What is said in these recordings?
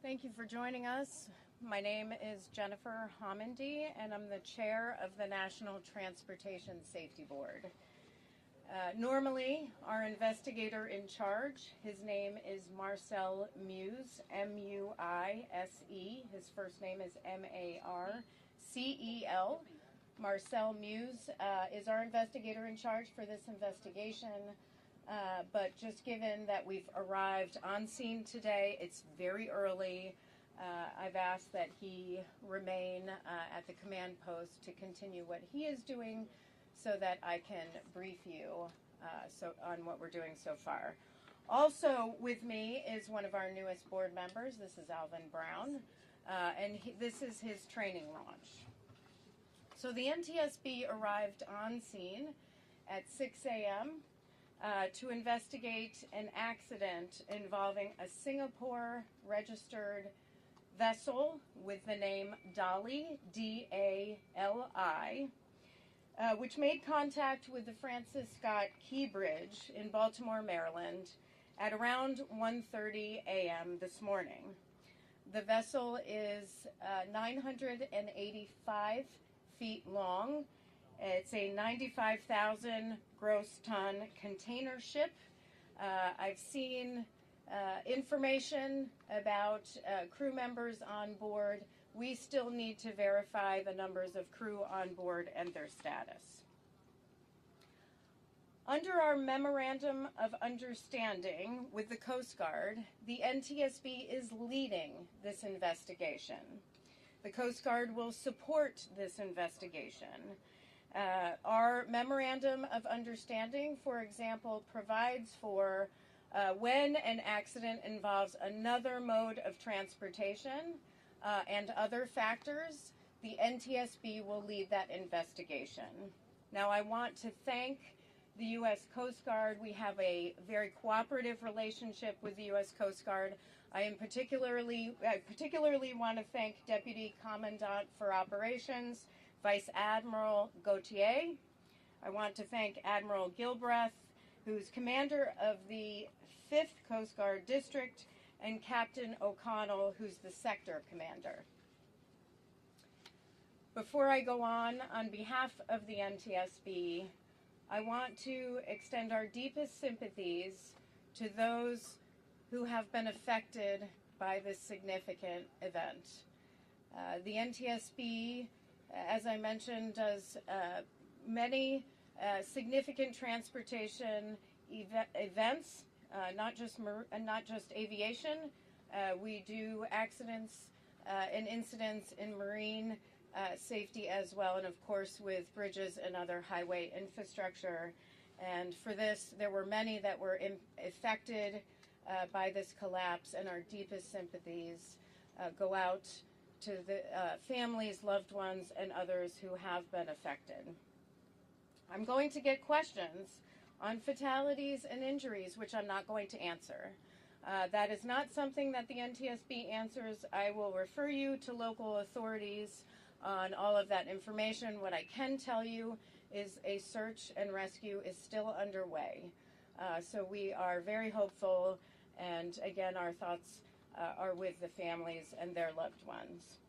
Thank you for joining us. My name is Jennifer Homendy, and I'm the chair of the National Transportation Safety Board. Normally, our investigator in charge, his name is Marcel Muse, M-U-I-S-E. His first name is M-A-R-C-E-L. Marcel Muse is our investigator in charge for this investigation. But just given that we've arrived on scene today, it's very early. I've asked that he remain at the command post to continue what he is doing so that I can brief you on what we're doing so far. Also with me is one of our newest board members. This is Alvin Brown, and this is his training launch. So the NTSB arrived on scene at 6 a.m. To investigate an accident involving a Singapore-registered vessel with the name Dali, D-A-L-I, which made contact with the Francis Scott Key Bridge in Baltimore, Maryland, at around 1:30 a.m. this morning. The vessel is 985 feet long. It's a 95,000 gross ton container ship. I've seen information about crew members on board. We still need to verify the numbers of crew on board and their status. Under our Memorandum of Understanding with the Coast Guard, the NTSB is leading this investigation. The Coast Guard will support this investigation. Our Memorandum of Understanding, for example, provides for when an accident involves another mode of transportation and other factors, the NTSB will lead that investigation. Now, I want to thank the U.S. Coast Guard. We have a very cooperative relationship with the U.S. Coast Guard. I particularly want to thank Deputy Commandant for Operations, Vice Admiral Gautier. I want to thank Admiral Gilbreth, who's commander of the 5th Coast Guard District, and Captain O'Connell, who's the sector commander. Before I go on behalf of the NTSB, I want to extend our deepest sympathies to those who have been affected by this significant event. The NTSB, as I mentioned, does many significant transportation events, not just aviation. We do accidents and incidents in marine safety as well, and of course with bridges and other highway infrastructure. And for this, there were many that were affected by this collapse, and our deepest sympathies go out to the families, loved ones, and others who have been affected. I'm going to get questions on fatalities and injuries, which I'm not going to answer. That is not something that the NTSB answers. I will refer you to local authorities on all of that information. What I can tell you is a search and rescue is still underway. So we are very hopeful, and again, our thoughts are with the families and their loved ones.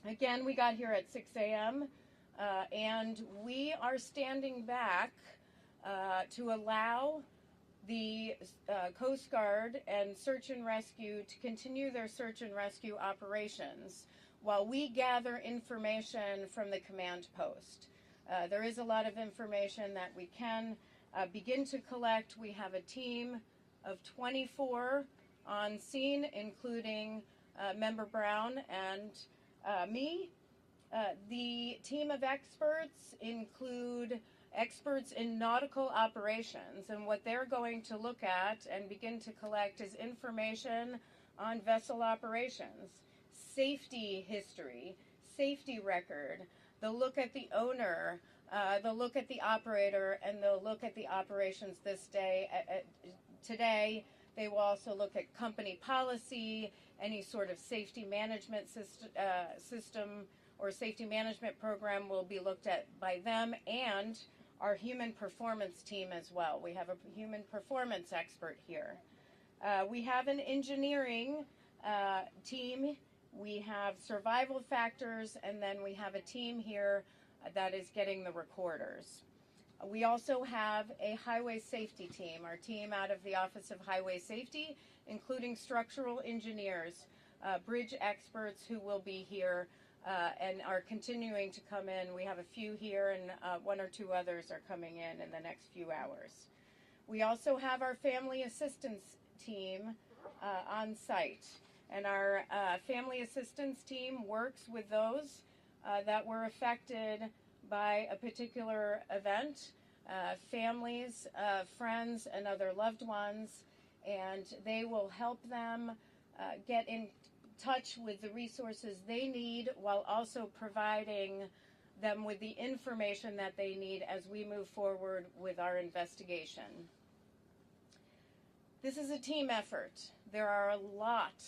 Again, we got here at 6 a.m. And we are standing back to allow the Coast Guard and Search and Rescue to continue their search and rescue operations while we gather information from the command post. There is a lot of information that we can begin to collect. We have a team of 24 on scene, including Member Brown and me. The team of experts include experts in nautical operations, and what they're going to look at and begin to collect is information on vessel operations, safety history, safety record. They'll look at the owner, they'll look at the operator, and they'll look at the operations this day. Today, they will also look at company policy, any sort of safety management system or safety management program will be looked at by them, and our human performance team as well. We have a human performance expert here. We have an engineering team. We have survival factors, and then we have a team here that is getting the recorders. We also have a highway safety team, our team out of the Office of Highway Safety, including structural engineers, bridge experts who will be here and are continuing to come in. We have a few here, and one or two others are coming in the next few hours. We also have our family assistance team on site, and our family assistance team works with those that were affected by a particular event, families, friends, and other loved ones, and they will help them get in touch with the resources they need while also providing them with the information that they need as we move forward with our investigation. This is a team effort. There are a lot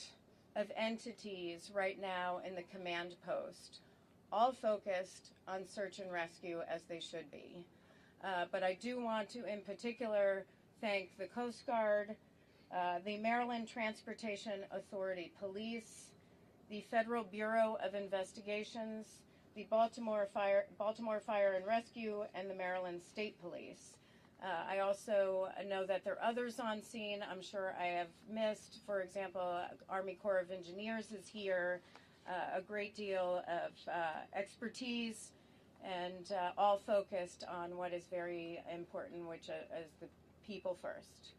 of entities right now in the command post, all focused on search and rescue, as they should be. But I do want to, in particular, thank the Coast Guard, the Maryland Transportation Authority Police, the Federal Bureau of Investigations, the Baltimore Fire and Rescue, and the Maryland State Police. I also know that there are others on scene I'm sure I have missed. For example, Army Corps of Engineers is here, a great deal of expertise, and all focused on what is very important, which is the people first.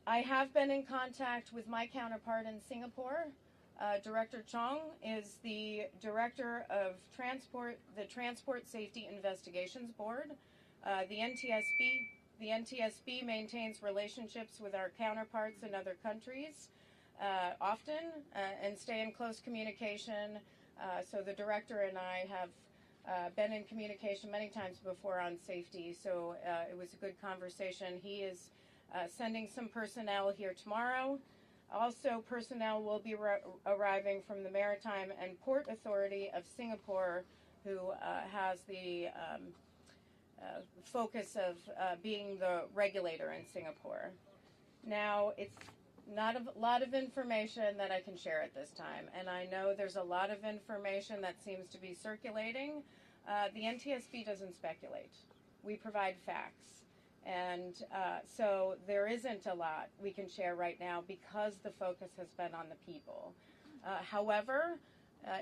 I have been in contact with my counterpart in Singapore. Director Chong is the director of the Transport Safety Investigations Board. The NTSB maintains relationships with our counterparts in other countries often and stay in close communication. So the director and I have been in communication many times before on safety, so it was a good conversation. He is sending some personnel here tomorrow. Also, personnel will be arriving from the Maritime and Port Authority of Singapore, who has the focus of being the regulator in Singapore. Now, it's not a lot of information that I can share at this time, and I know there's a lot of information that seems to be circulating. The NTSB doesn't speculate. We provide facts. And so there isn't a lot we can share right now because the focus has been on the people. However,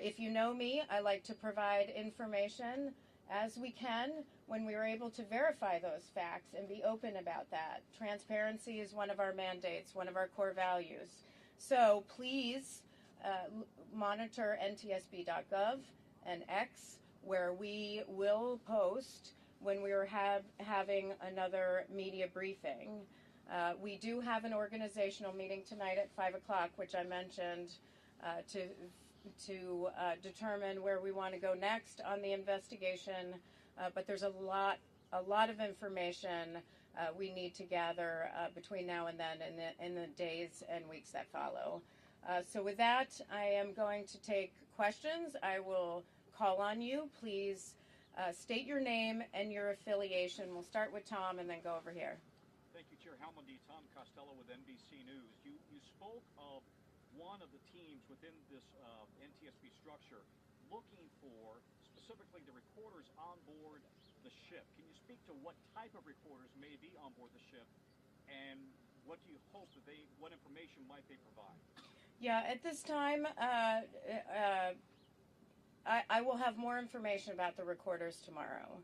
if you know me, I like to provide information as we can when we are able to verify those facts and be open about that. Transparency is one of our mandates, one of our core values. So please monitor ntsb.gov and X, where we will post when we are having another media briefing. We do have an organizational meeting tonight at 5 o'clock, which I mentioned, to determine where we want to go next on the investigation. But there's a lot of information we need to gather between now and then in the days and weeks that follow. So with that, I am going to take questions. I will call on you. Please state your name and your affiliation. We'll start with Tom and then go over here. Thank you, Chair Homendy. Tom Costello with NBC News. You spoke of one of the teams within this NTSB structure looking for specifically the recorders on board the ship. Can you speak to what type of recorders may be on board the ship, and what do you hope that what information might they provide? Yeah, at this time, I will have more information about the recorders tomorrow.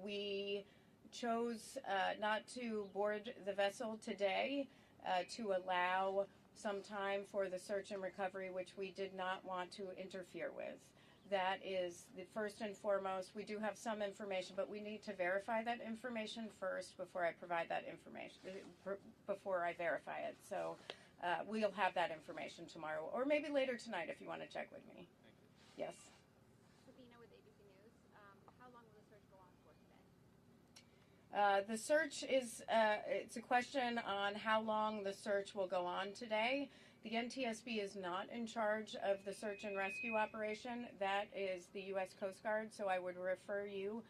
We chose not to board the vessel today to allow some time for the search and recovery, which we did not want to interfere with. That is the first and foremost. We do have some information, but we need to verify that information first before I provide that information, before I verify it. So we'll have that information tomorrow, or maybe later tonight if you want to check with me. Thank you. Yes. Sabina with ABC News. How long will the search go on for today? The search is, it's a question on how long the search will go on today. The NTSB is not in charge of the search and rescue operation. That is the U.S. Coast Guard, so I would refer you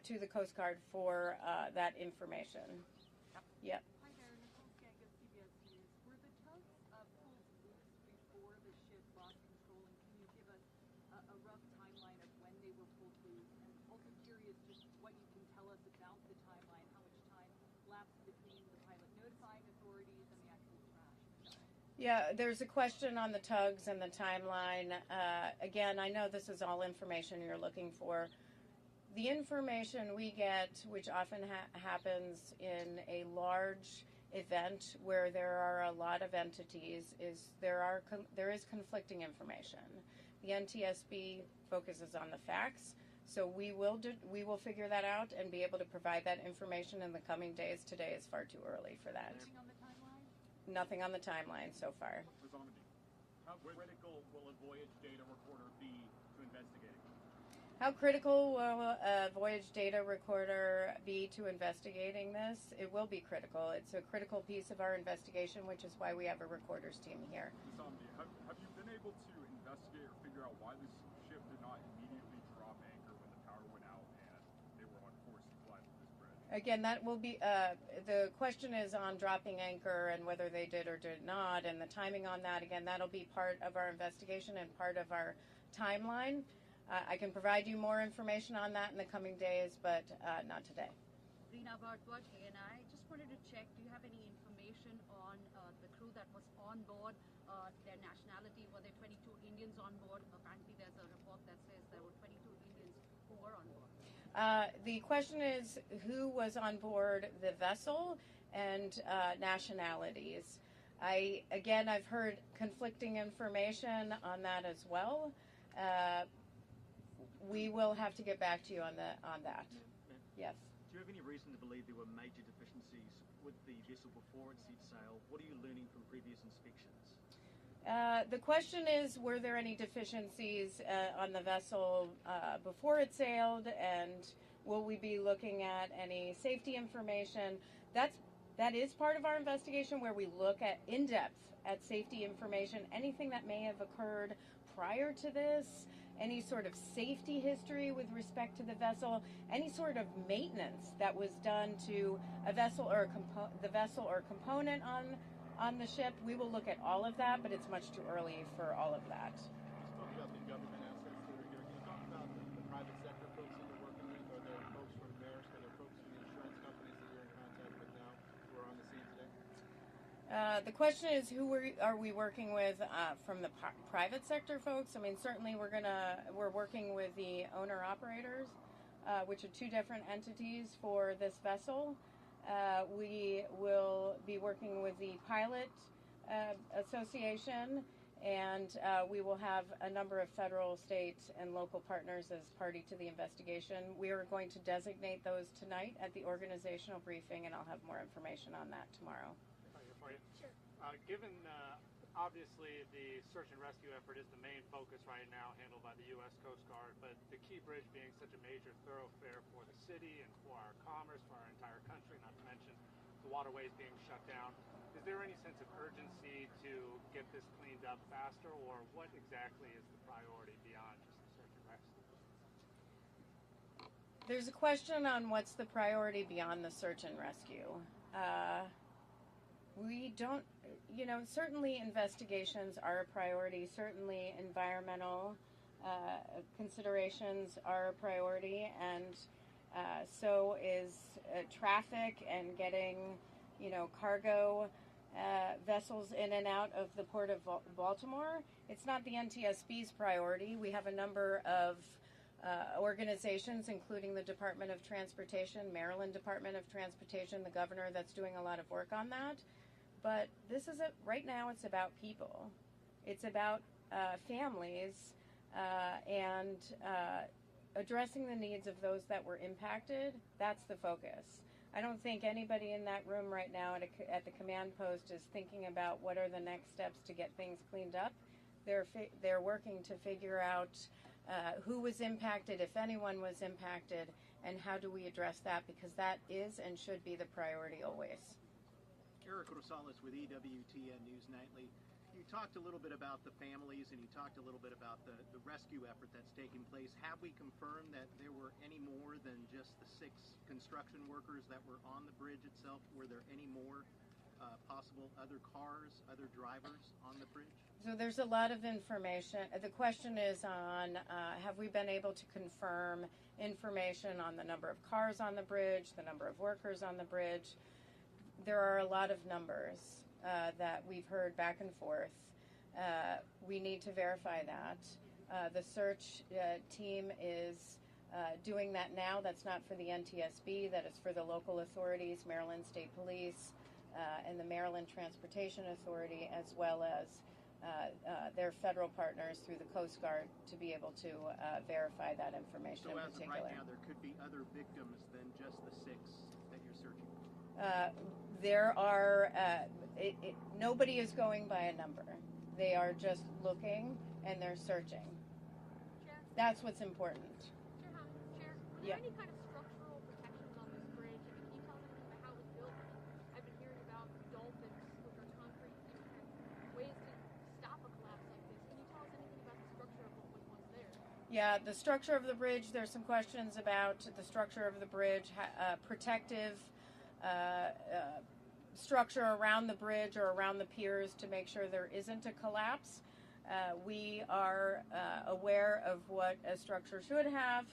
to the Coast Guard for that information. Yep. Hi there, Nicole Skaggs, CBS News. Were the tugs Yeah, there's a question on the tugs and the timeline. Again, I know this is all information you're looking for. The information we get, which often happens in a large event where there are a lot of entities, is there is conflicting information. The NTSB focuses on the facts, so we will figure that out and be able to provide that information in the coming days. Today is far too early for that. Anything on the timeline? Nothing on the timeline so far. Ms. Homendy, how critical will a voyage data recorder be to investigating? How critical will a voyage data recorder be to investigating this? It will be critical. It's a critical piece of our investigation, which is why we have a recorder's team here. Ms. Homendy, have you been able to investigate or figure out why this ship did not immediately drop anchor when the power went out and they were on course to fly to this bridge? Again, that will be, the question is on dropping anchor and whether they did or did not, and the timing on that, again, that'll be part of our investigation and part of our timeline. I can provide you more information on that in the coming days, but not today. Rena Bartwat, ANI. Just wanted to check, do you have any information on the crew that was on board, their nationality? Were there 22 Indians on board? Apparently there's a report that says there were 22 Indians who were on board. The question is who was on board the vessel and nationalities. I've heard conflicting information on that as well. We will have to get back to you on that. Yes. Do you have any reason to believe there were major deficiencies with the vessel before it set sail? What are you learning from previous inspections? The question is, were there any deficiencies on the vessel before it sailed, and will we be looking at any safety information? That is part of our investigation, where we look at in depth at safety information, anything that may have occurred prior to this, any sort of safety history with respect to the vessel, any sort of maintenance that was done to a vessel or the vessel or component on the ship. We will look at all of that, but it's much too early for all of that. You spoke about the government assets that are here. Can you talk about the private sector folks that you're working with? Are there folks from Maersk? Are there folks from the insurance companies that you're in contact with now who are on the scene today? The question is, who are we working with from the private sector folks? I mean, certainly we're working with the owner-operators, which are two different entities for this vessel. We will be working with the pilot association, and we will have a number of federal, state, and local partners as party to the investigation. We are going to designate those tonight at the organizational briefing, and I'll have more information on that tomorrow. Sure. Given, obviously, the search and rescue effort is the main focus right now, handled by the U.S. Coast Guard, but the Key Bridge being such a major thoroughfare for the city and for our commerce, for our entire country, not to mention the waterways being shut down, is there any sense of urgency to get this cleaned up faster, or what exactly is the priority beyond just the search and rescue? There's a question on what's the priority beyond the search and rescue. We don't, certainly investigations are a priority. Certainly environmental considerations are a priority, and so is traffic and getting, cargo vessels in and out of the port of Baltimore. It's not the NTSB's priority. We have a number of organizations, including the Department of Transportation, Maryland Department of Transportation, the governor, that's doing a lot of work on that. But this is right now it's about people. It's about families and addressing the needs of those that were impacted. That's the focus. I don't think anybody in that room right now at the command post is thinking about what are the next steps to get things cleaned up. They're working to figure out who was impacted, if anyone was impacted, and how do we address that, because that is and should be the priority always. Eric Rosales with EWTN News Nightly. You talked a little bit about the families, and you talked a little bit about the rescue effort that's taking place. Have we confirmed that there were any more than just the 6 construction workers that were on the bridge itself? Were there any more possible other cars, other drivers on the bridge? So there's a lot of information. The question is on have we been able to confirm information on the number of cars on the bridge, the number of workers on the bridge. There are a lot of numbers. that we've heard back and forth. We need to verify that. The search team is doing that now. That's not for the NTSB. That is for the local authorities, Maryland State Police, and the Maryland Transportation Authority, as well as their federal partners through the Coast Guard, to be able to verify that information in So as of particular. right now, there could be other victims than just the 6 that you're searching for? There are, nobody is going by a number. They are just looking and they're searching. Chair, That's what's important. Chair, were Yeah. there any kind of structural protections on this bridge? I mean, can you tell us anything about how it was built? I've been hearing about dolphins, which are concrete, ways to stop a collapse like this. Can you tell us anything about the structure of what was once there? Yeah, the structure of the bridge, there's some questions about the structure of the bridge, protective structure around the bridge or around the piers to make sure there isn't a collapse. We are aware of what a structure should have.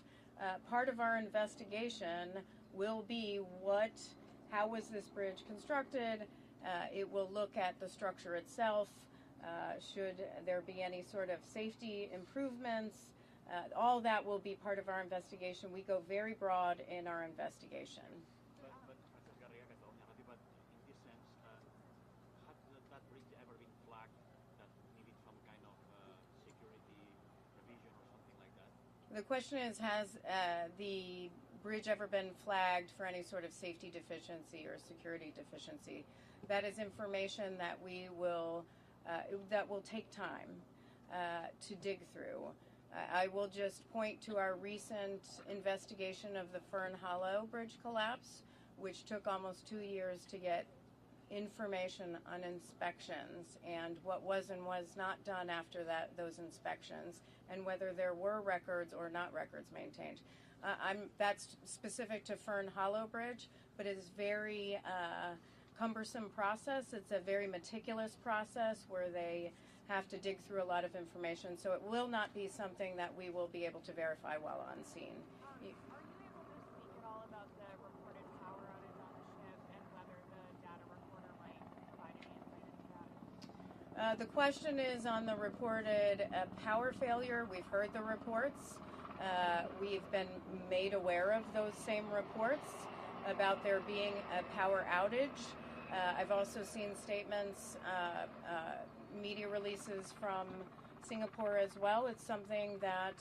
Part of our investigation will be how was this bridge constructed? It will look at the structure itself. Should there be any sort of safety improvements? All that will be part of our investigation. We go very broad in our investigation. But in this sense, has that bridge ever been flagged that needed some kind of security revision or something like that? The question is, has the bridge ever been flagged for any sort of safety deficiency or security deficiency? That is information that that will take time to dig through. I will just point to our recent investigation of the Fern Hollow Bridge collapse, which took almost 2 years to get information on inspections and what was and was not done after those inspections, and whether there were records or not records maintained. That's specific to Fern Hollow Bridge, but it is very cumbersome process. It's a very meticulous process where they have to dig through a lot of information, so it will not be something that we will be able to verify while on scene. Are you able to speak at all about the reported power outage on the ship and whether the data recorder might provide any insight into that? The question is on the reported power failure. We've heard the reports. We've been made aware of those same reports about there being a power outage. I've also seen statements, media releases from Singapore as well. It's something that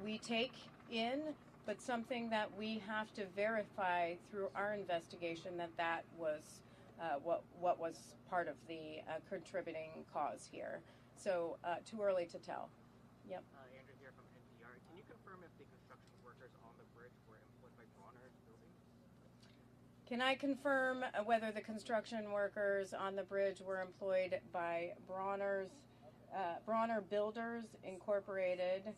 we take in, but something that we have to verify through our investigation that was what was part of the contributing cause here. So too early to tell. Yep. Andrew here from NPR. Can you confirm if the construction workers on the bridge were employed by Bronner's building? Can I confirm whether the construction workers on the bridge were employed by Bronner Builders Incorporated?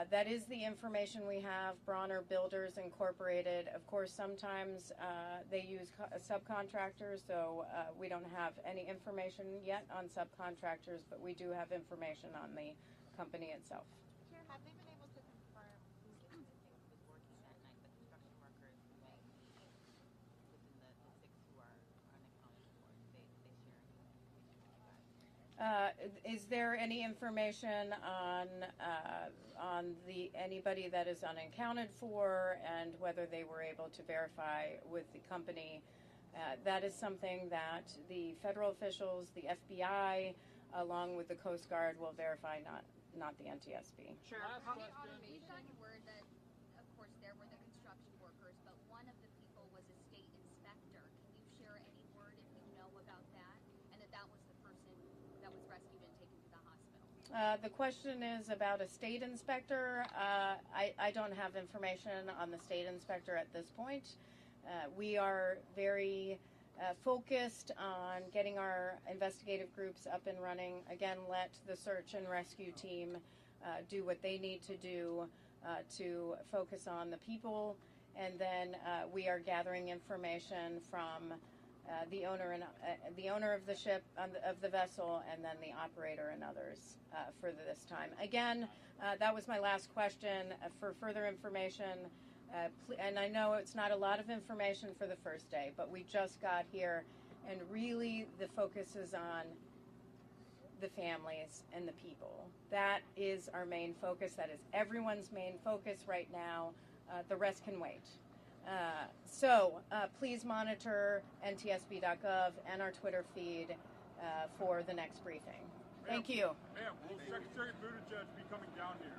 That is the information we have, Bronner Builders Incorporated. Of course, sometimes they use subcontractors, so we don't have any information yet on subcontractors, but we do have information on the company itself. Chair, have they been able to confirm who specifically was working that night? The construction workers who might be within the 6 who are unaccounted for. Did they share any information with you guys? Is there any information on anybody that is unaccounted for and whether they were able to verify with the company? That is something that the federal officials, the FBI, along with the Coast Guard, will verify, not the NTSB. Sure. Last question. We got word that, of course, there were the construction workers, but one of the people was a state inspector. Can you share any word if you know about that? And that was the person that was rescued and taken to the hospital? The question is about a state inspector. I don't have information on the state inspector at this point. We are very focused on getting our investigative groups up and running. Again, let the search and rescue team do what they need to do to focus on the people, and then we are gathering information from the owner of the ship, of the vessel, and then the operator and others for this time. Again, that was my last question. For further information, and I know it's not a lot of information for the first day, but we just got here, and really the focus is on the families and the people. That is our main focus. That is everyone's main focus right now. The rest can wait. So please monitor ntsb.gov and our Twitter feed for the next briefing. Thank you. Ma'am, will Secretary Buttigieg be coming down here?